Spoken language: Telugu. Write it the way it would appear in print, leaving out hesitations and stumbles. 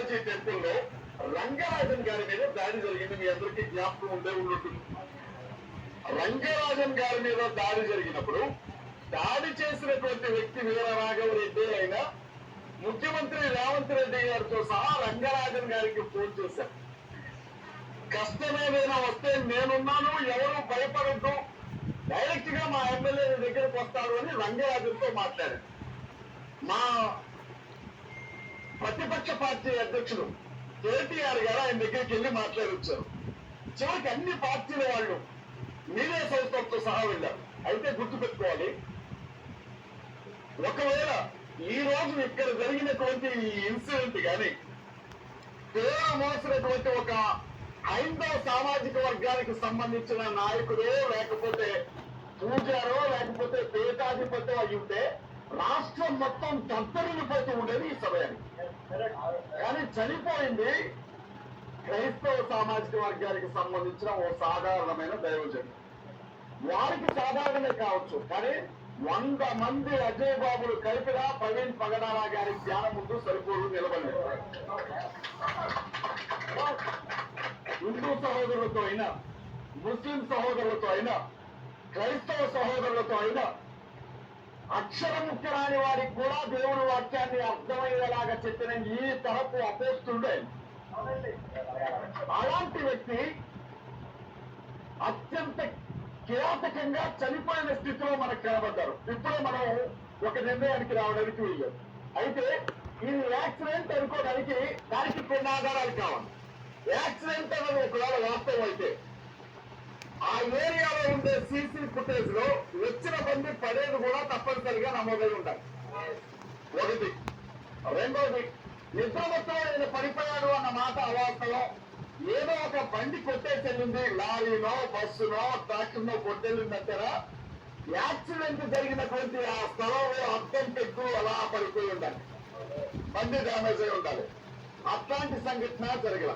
బాలాజీ టెంపుల్ లో రంగరాజన్ గారి మీద దాడి జరిగింది. మీ అందరికీ జ్ఞాపకం ఉండే ఉంటుంది. రంగరాజన్ గారి మీద దాడి జరిగినప్పుడు దాడి చేసినటువంటి వ్యక్తి వీరరాఘవరెడ్డి అయినా ముఖ్యమంత్రి రేవంత్ రెడ్డి గారితో సహా రంగరాజన్ గారికి ఫోన్ చేశారు. కష్టం ఏదైనా వస్తే నేనున్నాను, ఎవరు భయపడద్దు, డైరెక్ట్ గా మా ఎమ్మెల్యే దగ్గరకు వస్తారు అని రంగరాజన్తో మాట్లాడారు. మా ప్రతిపక్ష పార్టీ అధ్యక్షుడు కేటీఆర్ గారు ఆయన దగ్గరికి వెళ్ళి మాట్లాడొచ్చారు. చివరికి అన్ని పార్టీల వాళ్ళు మీడియా సంస్థలతో సహా వెళ్ళారు. అయితే గుర్తుపెట్టుకోవాలి, ఒకవేళ ఈ రోజు ఇక్కడ జరిగినటువంటి ఈ ఇన్సిడెంట్ కానీ పేరు మోసినటువంటి ఒక హైందవ సామాజిక వర్గానికి సంబంధించిన నాయకుడే లేకపోతే పూజారో లేకపోతే పీఠాధిపత్యం అయి ఉంటే రాష్ట్రం మొత్తం దద్దరిల్లిపోతూ ఉండేది ఈ సమయానికి. కానీ చనిపోయింది క్రైస్తవ సామాజిక వర్గానికి సంబంధించిన ఓ సాధారణమైన దైవజనం. వారికి సాధారణమే కావచ్చు, కానీ 100 మంది అజయ్ బాబులు కలిపినా ప్రవీణ్ పగడాల గారి ధ్యానం ముందు సరిపోరు నిలబడలేదు. హిందూ సహోదరులతో అయినా, ముస్లిం సహోదరులతో అయినా, క్రైస్తవ సహోదరులతో అయినా, అక్షరముఖ్య రాని వారికి కూడా దేవుని వాక్యాన్ని అర్థమయ్యేలాగా చెప్పిన ఈ తరపు అపోస్తుడే. అలాంటి వ్యక్తి అత్యంత కిరాతకంగా చనిపోయిన స్థితిలో మనకు కనబడ్డారు. ఇప్పుడే మనం ఒక నిర్ణయానికి రావడానికి వెళ్ళాం. అయితే ఇది యాక్సిడెంట్ అనుకోవడానికి దానికి కొన్ని ఆధారాలు కావాలి. యాక్సిడెంట్ అనేది ఒకవేళ వాస్తవం అయితే ఆ ఏరియాలో ఉండే సీసీ ఫుటేజ్ లో వచ్చిన బండి పడేది కూడా తప్పనిసరిగా నమోదై ఉండాలి. ఒకటి. రెండోది, నిద్రమత్తులో ఆయన పడిపోయాడు అన్న మాట అవాస్తవం. ఏదో ఒక బండి కొట్టేసెళ్ళింది, లారీనో బస్సునో ట్రాక్టర్నో కొట్టేళ్ళిందంటారా యాక్సిడెంట్ జరిగినటువంటి ఆ స్థలంలో అద్దం పెట్టు అలా పడిపోయి ఉండాలి, బండి డ్యామేజ్ అయి ఉండాలి. అట్లాంటి సంఘటన జరగల.